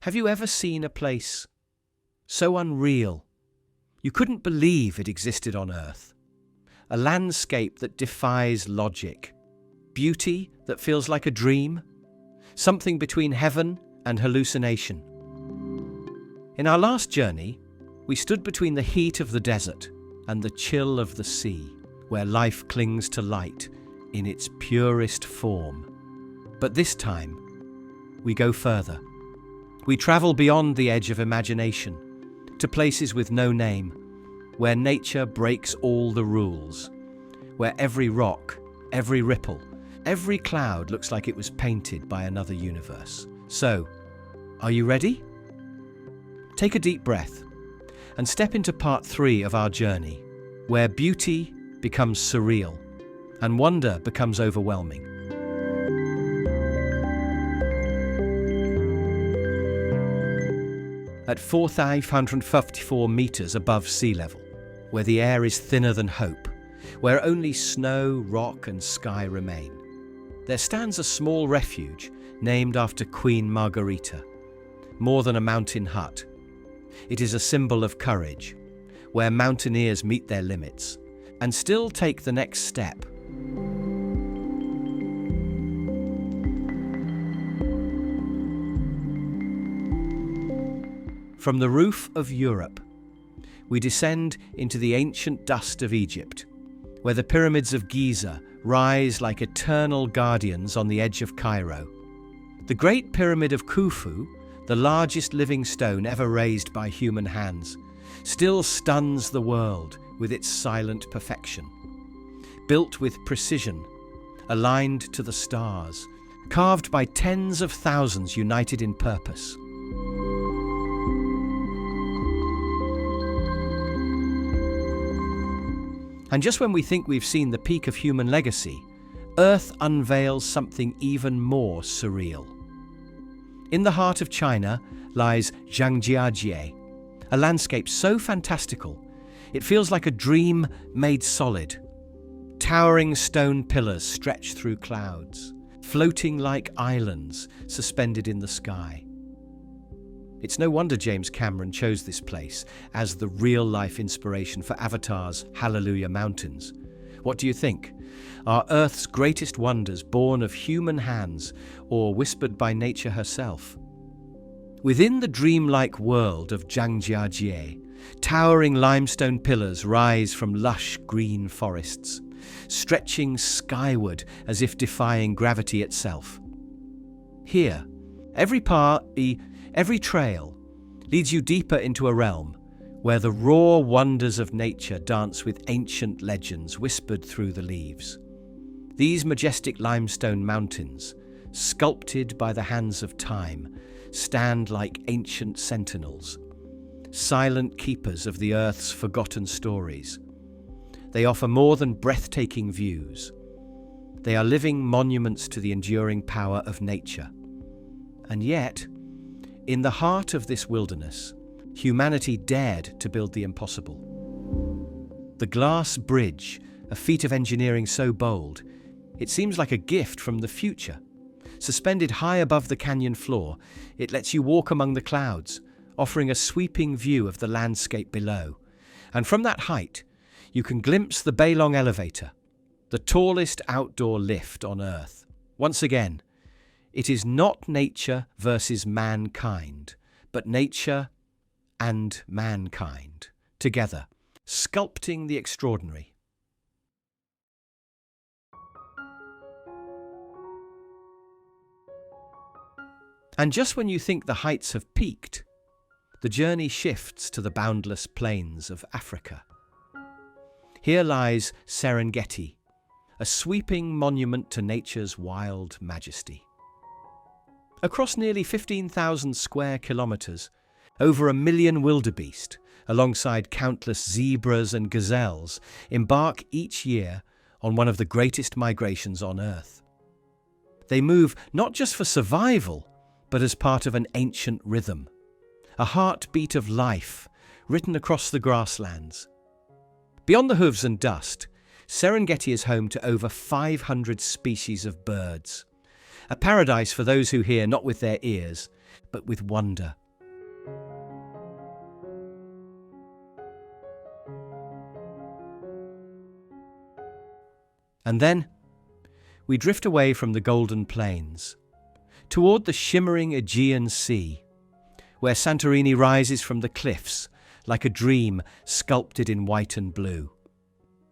Have you ever seen a place so unreal you couldn't believe it existed on Earth? A landscape that defies logic, beauty that feels like a dream, something between heaven and hallucination. In our last journey, we stood between the heat of the desert and the chill of the sea, where life clings to light in its purest form. But this time, we go further. We travel beyond the edge of imagination, to places with no name, where nature breaks all the rules, where every rock, every ripple, every cloud looks like it was painted by another universe. So, are you ready? Take a deep breath and step into part 3 of our journey, where beauty becomes surreal and wonder becomes overwhelming. At 4,554 meters above sea level, where the air is thinner than hope, where only snow, rock and sky remain, there stands a small refuge named after Queen Margarita. More than a mountain hut, it is a symbol of courage, where mountaineers meet their limits and still take the next step. From the roof of Europe, we descend into the ancient dust of Egypt, where the pyramids of Giza rise like eternal guardians on the edge of Cairo. The Great Pyramid of Khufu, the largest living stone ever raised by human hands, still stuns the world with its silent perfection. Built with precision, aligned to the stars, carved by tens of thousands united in purpose. And just when we think we've seen the peak of human legacy, Earth unveils something even more surreal. In the heart of China lies Jiuzhaigou, a landscape so fantastical, it feels like a dream made solid. Towering stone pillars stretch through clouds, floating like islands suspended in the sky. It's no wonder James Cameron chose this place as the real-life inspiration for Avatar's Hallelujah Mountains. What do you think? Are Earth's greatest wonders born of human hands or whispered by nature herself? Within the dreamlike world of Jiuzhaigou, towering limestone pillars rise from lush green forests, stretching skyward as if defying gravity itself. Here, every trail leads you deeper into a realm where the raw wonders of nature dance with ancient legends whispered through the leaves. These majestic limestone mountains, sculpted by the hands of time, stand like ancient sentinels, silent keepers of the Earth's forgotten stories. They offer more than breathtaking views. They are living monuments to the enduring power of nature. And yet, in the heart of this wilderness, humanity dared to build the impossible. The glass bridge, a feat of engineering so bold, it seems like a gift from the future. Suspended high above the canyon floor, it lets you walk among the clouds, offering a sweeping view of the landscape below. And from that height, you can glimpse the Bailong Elevator, the tallest outdoor lift on Earth. Once again, it is not nature versus mankind, but nature and mankind together, sculpting the extraordinary. And just when you think the heights have peaked, the journey shifts to the boundless plains of Africa. Here lies Serengeti, a sweeping monument to nature's wild majesty. Across nearly 15,000 square kilometers, over 1 million wildebeest, alongside countless zebras and gazelles, embark each year on one of the greatest migrations on Earth. They move not just for survival, but as part of an ancient rhythm, a heartbeat of life written across the grasslands. Beyond the hooves and dust, Serengeti is home to over 500 species of birds. A paradise for those who hear not with their ears, but with wonder. And then we drift away from the golden plains, toward the shimmering Aegean Sea, where Santorini rises from the cliffs like a dream sculpted in white and blue.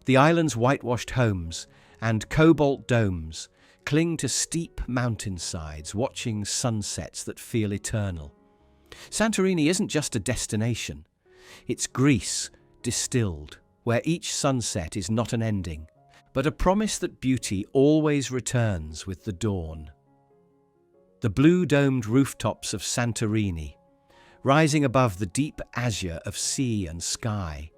The island's whitewashed homes and cobalt domes cling to steep mountainsides, watching sunsets that feel eternal. Santorini isn't just a destination, it's Greece distilled, where each sunset is not an ending, but a promise that beauty always returns with the dawn. The blue-domed rooftops of Santorini, rising above the deep azure of sea and sky,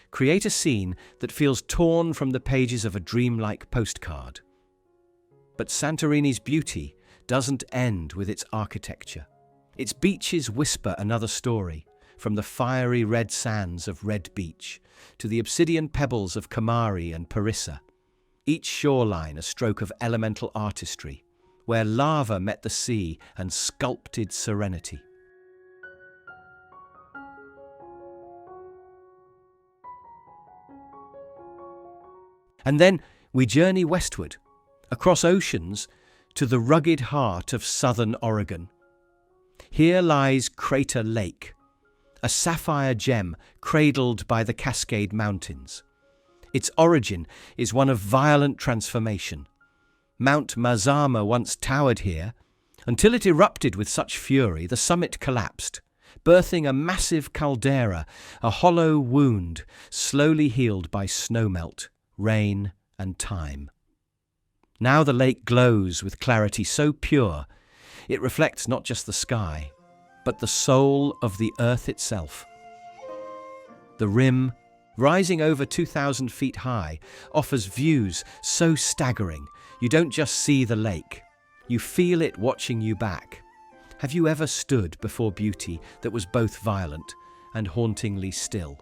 create a scene that feels torn from the pages of a dreamlike postcard. But Santorini's beauty doesn't end with its architecture. Its beaches whisper another story, from the fiery red sands of Red Beach to the obsidian pebbles of Kamari and Parissa, each shoreline a stroke of elemental artistry, where lava met the sea and sculpted serenity. And then we journey westward, across oceans, to the rugged heart of southern Oregon. Here lies Crater Lake, a sapphire gem cradled by the Cascade Mountains. Its origin is one of violent transformation. Mount Mazama once towered here. Until it erupted with such fury, the summit collapsed, birthing a massive caldera, a hollow wound slowly healed by snowmelt, rain, and time. Now the lake glows with clarity so pure, it reflects not just the sky, but the soul of the earth itself. The rim, rising over 2,000 feet high, offers views so staggering you don't just see the lake, you feel it watching you back. Have you ever stood before beauty that was both violent and hauntingly still?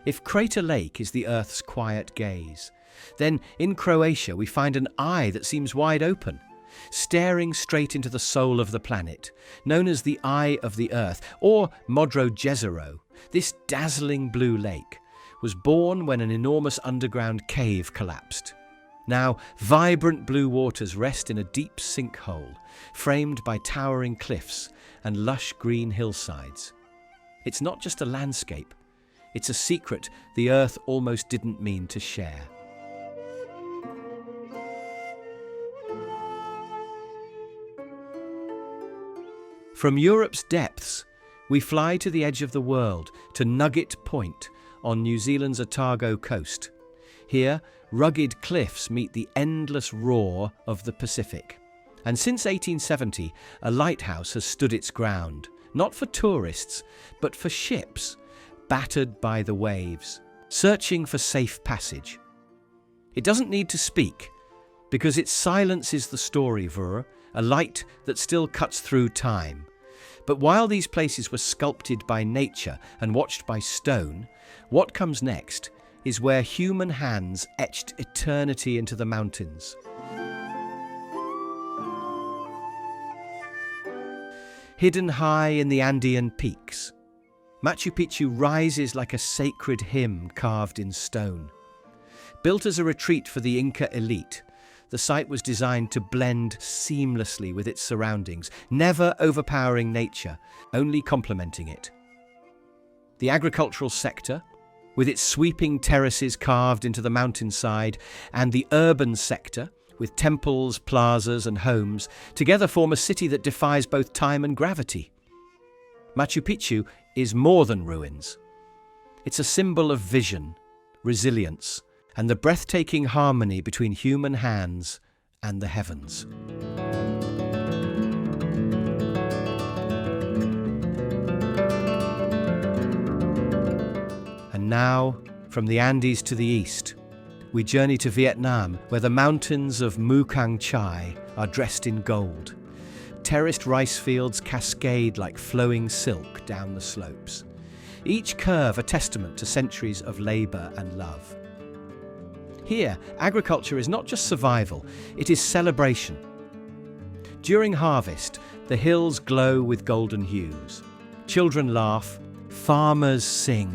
If Crater Lake is the Earth's quiet gaze, then in Croatia we find an eye that seems wide open, staring straight into the soul of the planet, known as the Eye of the Earth, or Modro Jezero. This dazzling blue lake was born when an enormous underground cave collapsed. Now, vibrant blue waters rest in a deep sinkhole, framed by towering cliffs and lush green hillsides. It's not just a landscape, it's a secret the Earth almost didn't mean to share. From Europe's depths, we fly to the edge of the world, to Nugget Point on New Zealand's Otago coast. Here, rugged cliffs meet the endless roar of the Pacific. And since 1870, a lighthouse has stood its ground, not for tourists, but for ships, battered by the waves, searching for safe passage. It doesn't need to speak, because its silence is the story, a light that still cuts through time. But while these places were sculpted by nature and watched by stone, what comes next is where human hands etched eternity into the mountains. Hidden high in the Andean peaks, Machu Picchu rises like a sacred hymn carved in stone. Built as a retreat for the Inca elite, the site was designed to blend seamlessly with its surroundings, never overpowering nature, only complementing it. The agricultural sector, with its sweeping terraces carved into the mountainside, and the urban sector, with temples, plazas, and homes, together form a city that defies both time and gravity. Machu Picchu is more than ruins. It's a symbol of vision, resilience, and the breathtaking harmony between human hands and the heavens. And now, from the Andes to the east, we journey to Vietnam, where the mountains of Mukang Chai are dressed in gold. Terraced rice fields cascade like flowing silk down the slopes, each curve a testament to centuries of labour and love. Here, agriculture is not just survival, it is celebration. During harvest, the hills glow with golden hues. Children laugh, farmers sing.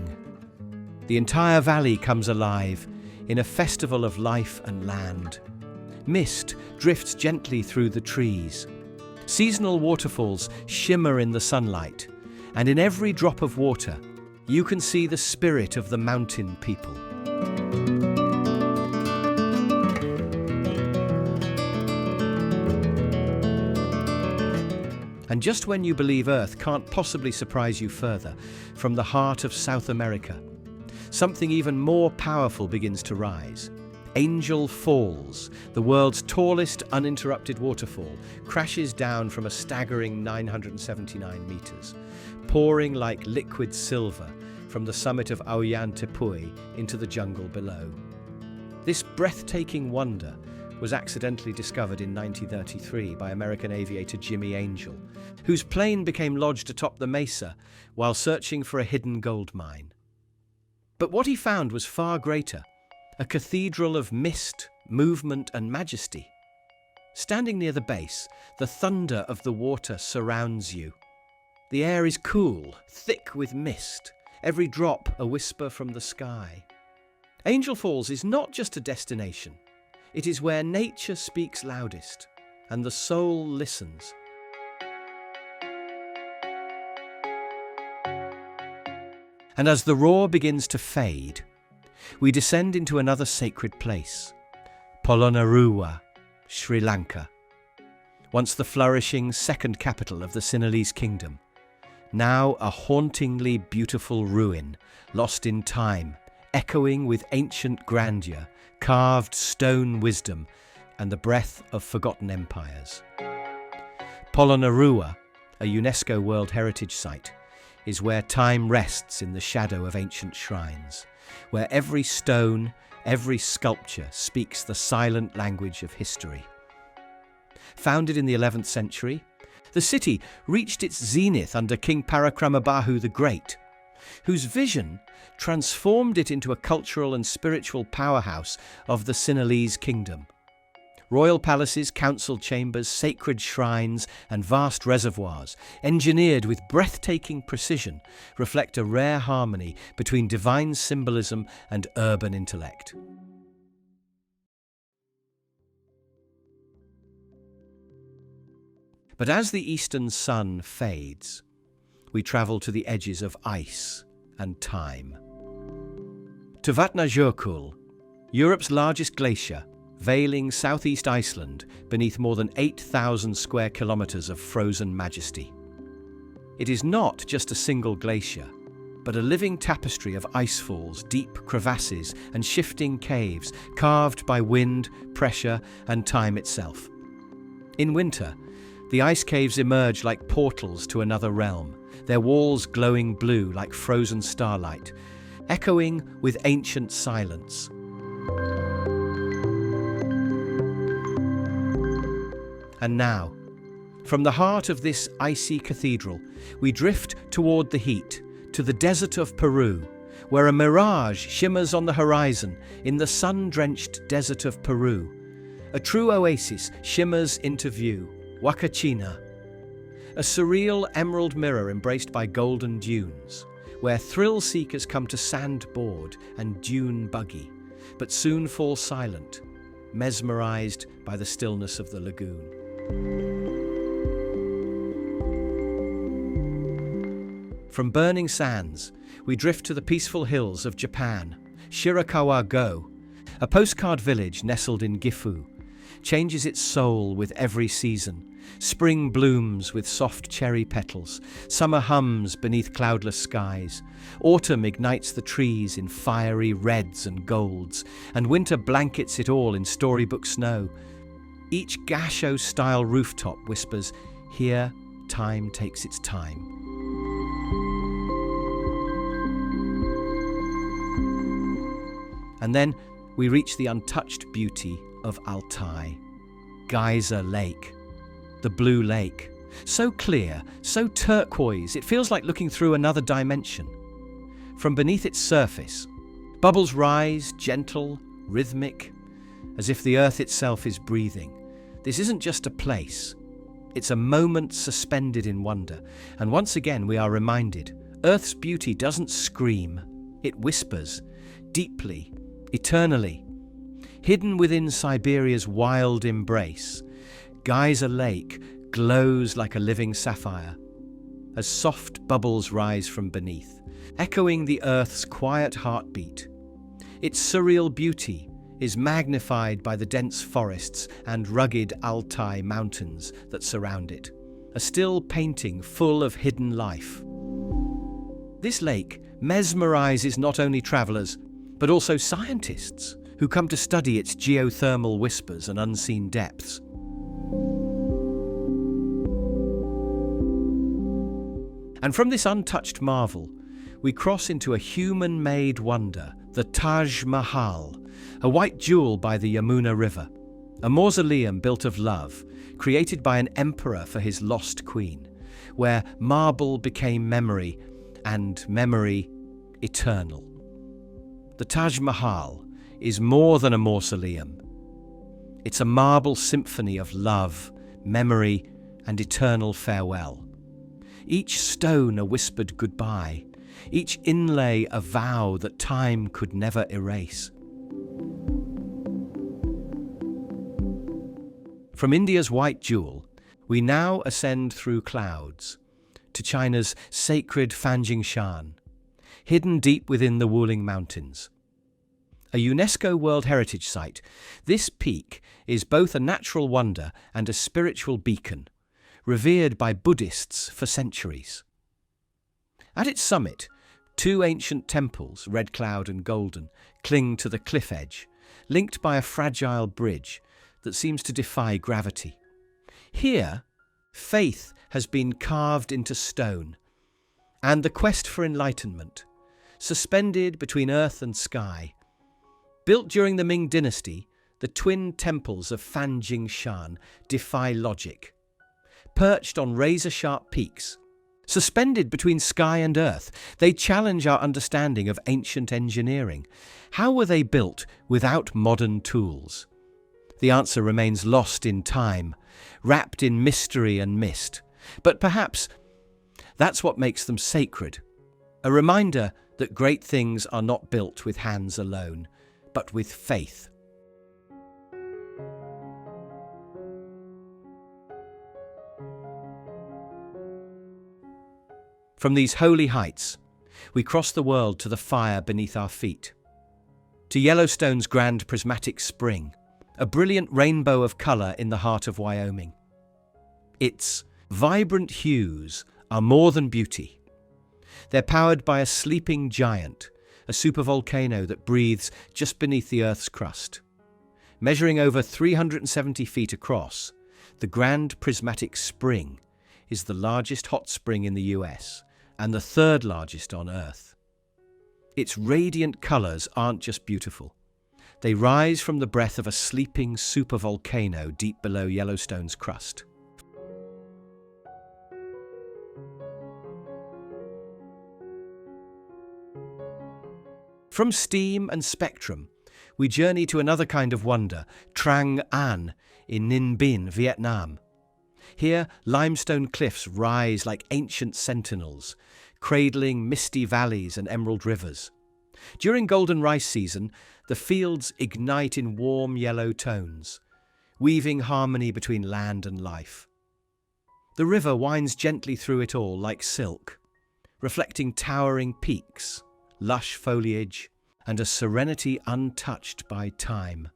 The entire valley comes alive in a festival of life and land. Mist drifts gently through the trees. Seasonal waterfalls shimmer in the sunlight, and in every drop of water, you can see the spirit of the mountain people. And just when you believe Earth can't possibly surprise you further, from the heart of South America, something even more powerful begins to rise. Angel Falls, the world's tallest uninterrupted waterfall, crashes down from a staggering 979 meters, pouring like liquid silver from the summit of Ollantaytambo into the jungle below. This breathtaking wonder was accidentally discovered in 1933 by American aviator Jimmy Angel, whose plane became lodged atop the mesa while searching for a hidden gold mine. But what he found was far greater, a cathedral of mist, movement and majesty. Standing near the base, the thunder of the water surrounds you. The air is cool, thick with mist, every drop a whisper from the sky. Angel Falls is not just a destination. It is where nature speaks loudest, and the soul listens. And as the roar begins to fade, we descend into another sacred place, Polonnaruwa, Sri Lanka. Once the flourishing second capital of the Sinhalese kingdom, now a hauntingly beautiful ruin, lost in time, echoing with ancient grandeur, carved stone wisdom, and the breath of forgotten empires. Polonnaruwa, a UNESCO World Heritage Site, is where time rests in the shadow of ancient shrines, where every stone, every sculpture speaks the silent language of history. Founded in the 11th century, the city reached its zenith under King Parakramabahu the Great, whose vision transformed it into a cultural and spiritual powerhouse of the Sinhalese kingdom. Royal palaces, council chambers, sacred shrines, and vast reservoirs, engineered with breathtaking precision, reflect a rare harmony between divine symbolism and urban intellect. But as the eastern sun fades, we travel to the edges of ice and time. To Vatnajökull, Europe's largest glacier, veiling southeast Iceland beneath more than 8,000 square kilometers of frozen majesty. It is not just a single glacier, but a living tapestry of icefalls, deep crevasses, and shifting caves carved by wind, pressure, and time itself. In winter, the ice caves emerge like portals to another realm, their walls glowing blue like frozen starlight, echoing with ancient silence. And now, from the heart of this icy cathedral, we drift toward the heat, to the desert of Peru, where a mirage shimmers on the horizon in the sun-drenched desert of Peru. A true oasis shimmers into view, Huacachina, a surreal emerald mirror embraced by golden dunes, where thrill-seekers come to sandboard and dune buggy, but soon fall silent, mesmerized by the stillness of the lagoon. From burning sands, we drift to the peaceful hills of Japan. Shirakawa-go, a postcard village nestled in Gifu, changes its soul with every season. Spring blooms with soft cherry petals, summer hums beneath cloudless skies, autumn ignites the trees in fiery reds and golds, and winter blankets it all in storybook snow. Each gasho-style rooftop whispers, "Here, time takes its time." And then we reach the untouched beauty of Altai, Geyser Lake, the blue lake. So clear, so turquoise, it feels like looking through another dimension. From beneath its surface, bubbles rise, gentle, rhythmic, as if the earth itself is breathing. This isn't just a place. It's a moment suspended in wonder. And once again, we are reminded, Earth's beauty doesn't scream. It whispers, deeply, eternally. Hidden within Siberia's wild embrace, Geyser Lake glows like a living sapphire, as soft bubbles rise from beneath, echoing the Earth's quiet heartbeat. Its surreal beauty is magnified by the dense forests and rugged Altai mountains that surround it, a still painting full of hidden life. This lake mesmerizes not only travelers, but also scientists who come to study its geothermal whispers and unseen depths. And from this untouched marvel, we cross into a human-made wonder, the Taj Mahal, a white jewel by the Yamuna River, a mausoleum built of love, created by an emperor for his lost queen, where marble became memory and memory eternal. The Taj Mahal is more than a mausoleum. It's a marble symphony of love, memory, and eternal farewell. Each stone a whispered goodbye, each inlay a vow that time could never erase. From India's white jewel, we now ascend through clouds to China's sacred Fanjingshan, hidden deep within the Wuling Mountains. A UNESCO World Heritage Site, this peak is both a natural wonder and a spiritual beacon, revered by Buddhists for centuries. At its summit, two ancient temples, Red Cloud and Golden, cling to the cliff edge, linked by a fragile bridge that seems to defy gravity. Here, faith has been carved into stone, and the quest for enlightenment, suspended between earth and sky. Built during the Ming dynasty, the twin temples of Fanjingshan defy logic. Perched on razor-sharp peaks, suspended between sky and earth, they challenge our understanding of ancient engineering. How were they built without modern tools? The answer remains lost in time, wrapped in mystery and mist. But perhaps that's what makes them sacred, a reminder that great things are not built with hands alone, but with faith. From these holy heights, we cross the world to the fire beneath our feet, to Yellowstone's grand prismatic spring, a brilliant rainbow of colour in the heart of Wyoming. Its vibrant hues are more than beauty. They're powered by a sleeping giant, a supervolcano that breathes just beneath the Earth's crust. Measuring over 370 feet across, the Grand Prismatic Spring is the largest hot spring in the US and the third largest on Earth. Its radiant colours aren't just beautiful. They rise from the breath of a sleeping supervolcano deep below Yellowstone's crust. From steam and spectrum, we journey to another kind of wonder, Trang An in Ninh Binh, Vietnam. Here, limestone cliffs rise like ancient sentinels, cradling misty valleys and emerald rivers. During golden rice season, the fields ignite in warm yellow tones, weaving harmony between land and life. The river winds gently through it all like silk, reflecting towering peaks, lush foliage, and a serenity untouched by time.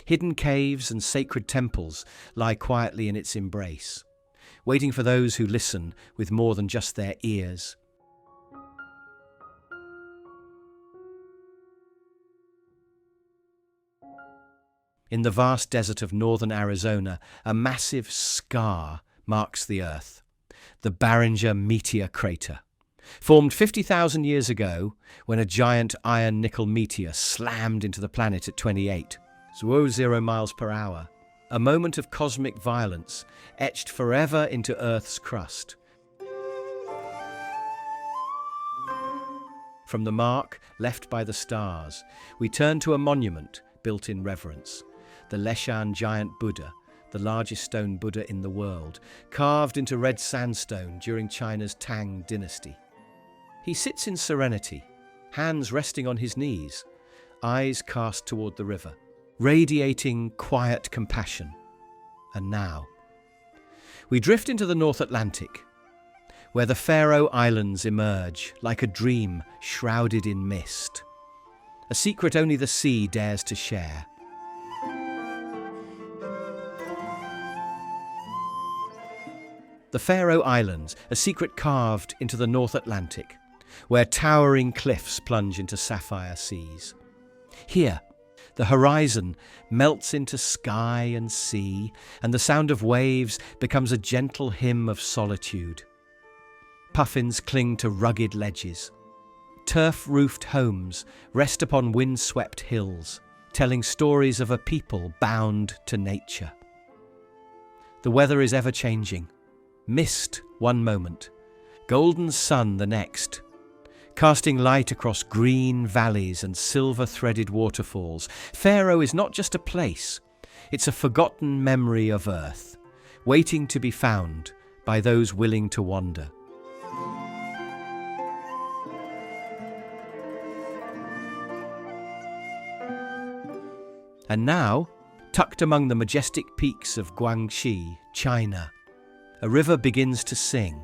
Hidden caves and sacred temples lie quietly in its embrace, waiting for those who listen with more than just their ears. In the vast desert of northern Arizona, a massive scar marks the Earth, the Barringer meteor crater. Formed 50,000 years ago when a giant iron-nickel meteor slammed into the planet at 0 miles per hour, a moment of cosmic violence etched forever into Earth's crust. From the mark left by the stars, we turn to a monument built in reverence, the Leshan giant Buddha, the largest stone Buddha in the world, carved into red sandstone during China's Tang dynasty. He sits in serenity, hands resting on his knees, eyes cast toward the river, radiating quiet compassion. And now, we drift into the North Atlantic, where the Faroe Islands emerge like a dream shrouded in mist, a secret only the sea dares to share. The Faroe Islands, a secret carved into the North Atlantic, where towering cliffs plunge into sapphire seas. Here, the horizon melts into sky and sea, and the sound of waves becomes a gentle hymn of solitude. Puffins cling to rugged ledges. Turf-roofed homes rest upon wind-swept hills, telling stories of a people bound to nature. The weather is ever-changing. Mist one moment, golden sun the next, casting light across green valleys and silver-threaded waterfalls. Faroe is not just a place, it's a forgotten memory of Earth, waiting to be found by those willing to wander. And now, tucked among the majestic peaks of Guangxi, China, a river begins to sing.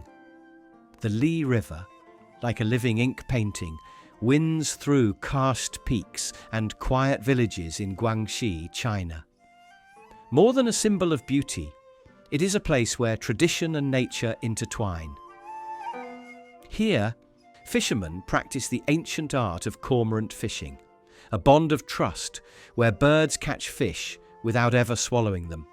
The Li River, like a living ink painting, winds through karst peaks and quiet villages in Guangxi, China. More than a symbol of beauty, it is a place where tradition and nature intertwine. Here, fishermen practice the ancient art of cormorant fishing, a bond of trust where birds catch fish without ever swallowing them.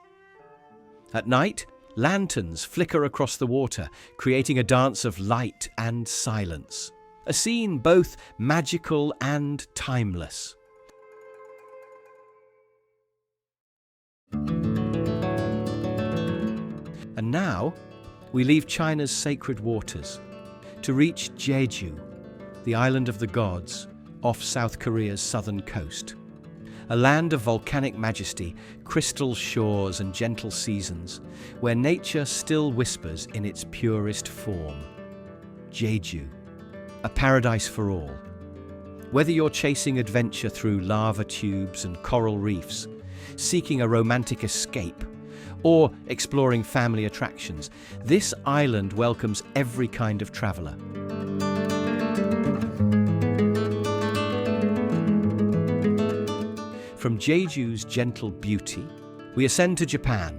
At night, lanterns flicker across the water, creating a dance of light and silence, a scene both magical and timeless. And now, we leave China's sacred waters to reach Jeju, the island of the gods, off South Korea's southern coast. A land of volcanic majesty, crystal shores and gentle seasons, where nature still whispers in its purest form. Jeju, a paradise for all. Whether you're chasing adventure through lava tubes and coral reefs, seeking a romantic escape, or exploring family attractions, this island welcomes every kind of traveler. From Jeju's gentle beauty, we ascend to Japan,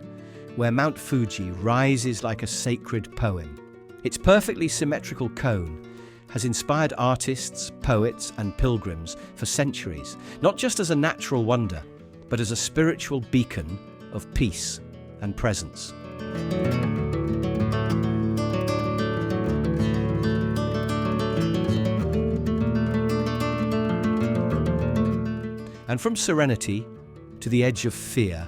where Mount Fuji rises like a sacred poem. Its perfectly symmetrical cone has inspired artists, poets, and pilgrims for centuries, not just as a natural wonder, but as a spiritual beacon of peace and presence. And from serenity to the edge of fear,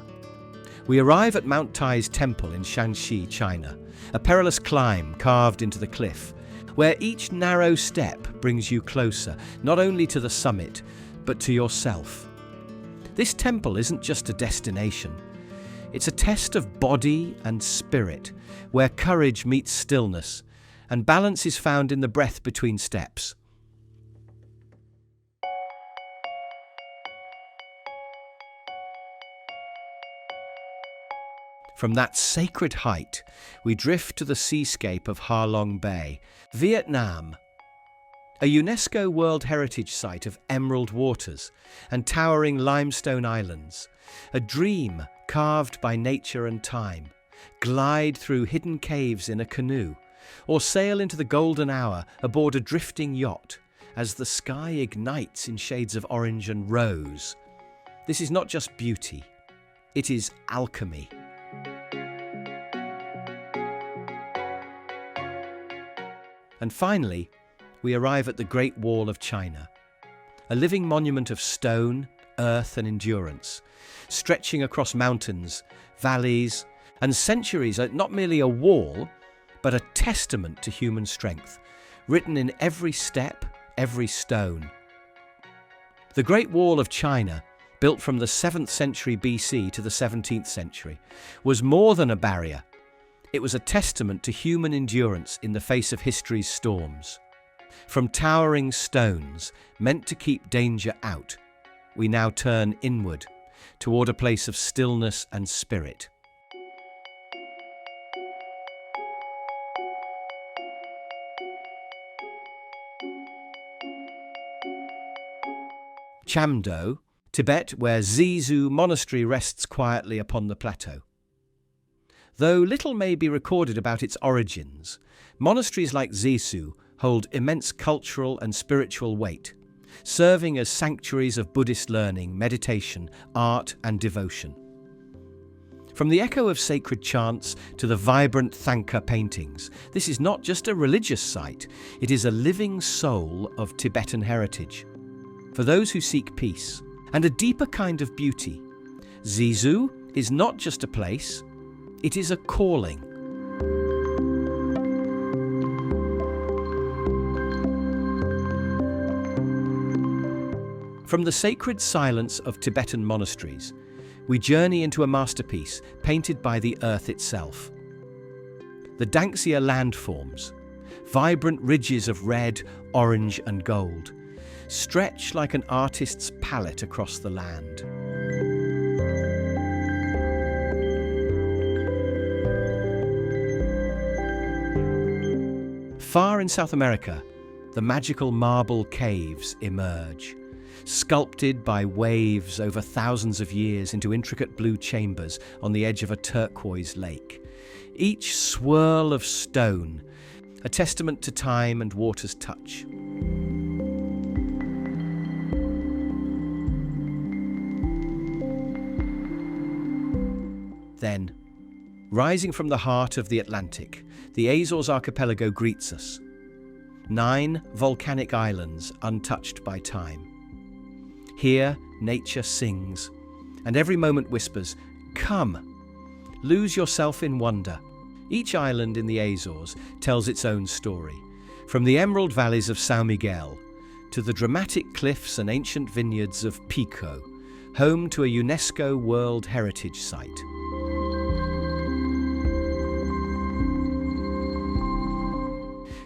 we arrive at Mount Tai's temple in Shanxi, China, a perilous climb carved into the cliff, where each narrow step brings you closer, not only to the summit, but to yourself. This temple isn't just a destination. It's a test of body and spirit, where courage meets stillness, and balance is found in the breath between steps. From that sacred height, we drift to the seascape of Ha Long Bay, Vietnam, a UNESCO World Heritage Site of emerald waters and towering limestone islands, a dream carved by nature and time. Glide through hidden caves in a canoe, or sail into the golden hour aboard a drifting yacht as the sky ignites in shades of orange and rose. This is not just beauty, it is alchemy. And finally, we arrive at the Great Wall of China, a living monument of stone, earth and endurance, stretching across mountains, valleys and centuries. Not merely a wall, but a testament to human strength, written in every step, every stone. The Great Wall of China, built from the 7th century BC to the 17th century, was more than a barrier. It was a testament to human endurance in the face of history's storms. From towering stones meant to keep danger out, we now turn inward, toward a place of stillness and spirit. Chamdo, Tibet, where Jiuzhaigou Monastery rests quietly upon the plateau. Though little may be recorded about its origins, monasteries like Jiuzhaigou hold immense cultural and spiritual weight, serving as sanctuaries of Buddhist learning, meditation, art and devotion. From the echo of sacred chants to the vibrant Thangka paintings, this is not just a religious site, it is a living soul of Tibetan heritage. For those who seek peace and a deeper kind of beauty, Jiuzhaigou is not just a place, it is a calling. From the sacred silence of Tibetan monasteries, we journey into a masterpiece painted by the earth itself. The Danxia landforms, vibrant ridges of red, orange and gold, stretch like an artist's palette across the land. Far in South America, the magical marble caves emerge, sculpted by waves over thousands of years into intricate blue chambers on the edge of a turquoise lake. Each swirl of stone, a testament to time and water's touch. Then, rising from the heart of the Atlantic, the Azores archipelago greets us. 9 volcanic islands untouched by time. Here, nature sings, and every moment whispers, "Come, lose yourself in wonder." Each island in the Azores tells its own story, from the emerald valleys of São Miguel to the dramatic cliffs and ancient vineyards of Pico, home to a UNESCO World Heritage Site.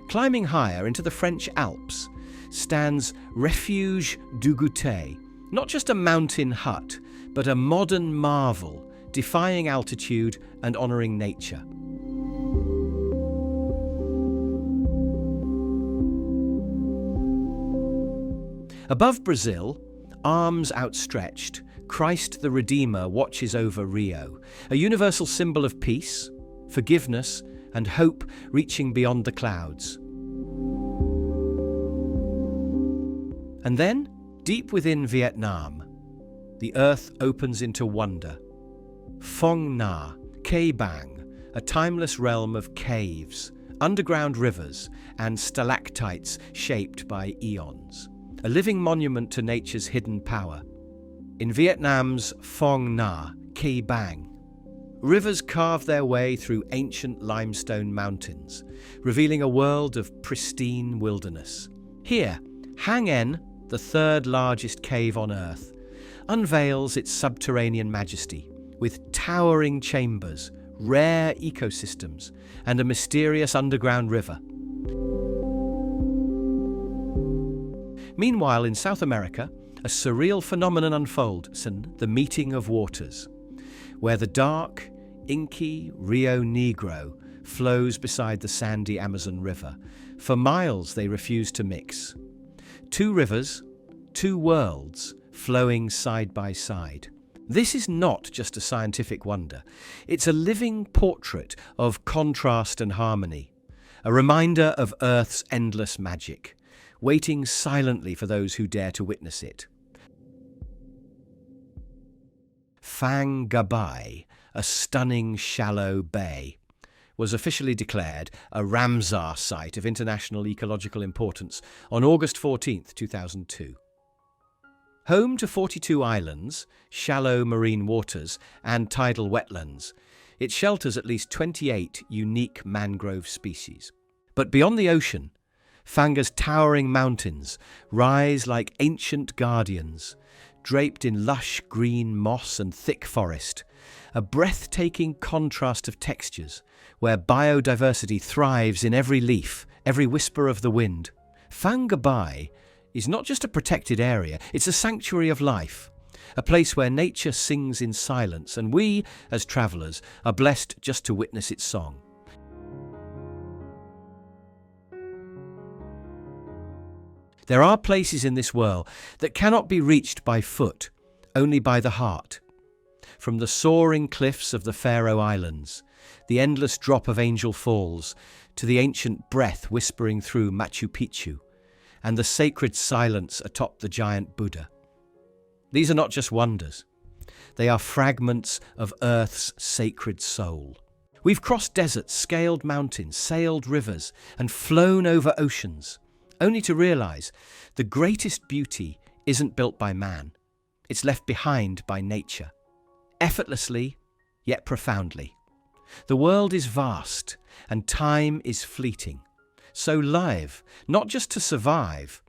Climbing higher into the French Alps stands Refuge du Goûter, not just a mountain hut, but a modern marvel, defying altitude and honouring nature. Above Brazil, arms outstretched, Christ the Redeemer watches over Rio, a universal symbol of peace, forgiveness, and hope reaching beyond the clouds. And then, deep within Vietnam, the earth opens into wonder. Phong Nha, Cây Bang, a timeless realm of caves, underground rivers, and stalactites shaped by eons. A living monument to nature's hidden power. In Vietnam's Phong Nha, Cây Bang, rivers carve their way through ancient limestone mountains, revealing a world of pristine wilderness. Here, Hang En, the third largest cave on Earth, unveils its subterranean majesty, with towering chambers, rare ecosystems, and a mysterious underground river. Meanwhile, in South America, a surreal phenomenon unfolds, the meeting of waters, where the dark, inky Rio Negro flows beside the sandy Amazon River. For miles they refuse to mix. 2 rivers, 2 worlds, flowing side by side. This is not just a scientific wonder. It's a living portrait of contrast and harmony, a reminder of Earth's endless magic, waiting silently for those who dare to witness it. Phang Gabai, a stunning shallow bay, was officially declared a Ramsar Site of International Ecological Importance on August 14, 2002. Home to 42 islands, shallow marine waters, and tidal wetlands, it shelters at least 28 unique mangrove species. But beyond the ocean, Fanga's towering mountains rise like ancient guardians, draped in lush green moss and thick forest, a breathtaking contrast of textures where biodiversity thrives in every leaf, every whisper of the wind. Phanga Bai is not just a protected area, it's a sanctuary of life, a place where nature sings in silence, and we, as travellers, are blessed just to witness its song. There are places in this world that cannot be reached by foot, only by the heart. From the soaring cliffs of the Faroe Islands, the endless drop of Angel Falls, to the ancient breath whispering through Machu Picchu, and the sacred silence atop the giant Buddha. These are not just wonders. They are fragments of Earth's sacred soul. We've crossed deserts, scaled mountains, sailed rivers, and flown over oceans, only to realize the greatest beauty isn't built by man. It's left behind by nature, effortlessly, yet profoundly. The world is vast, and time is fleeting. So live, not just to survive,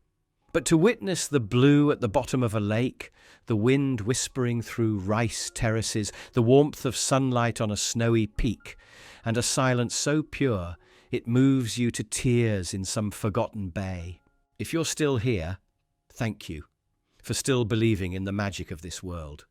but to witness the blue at the bottom of a lake, the wind whispering through rice terraces, the warmth of sunlight on a snowy peak, and a silence so pure it moves you to tears in some forgotten bay. If you're still here, thank you for still believing in the magic of this world.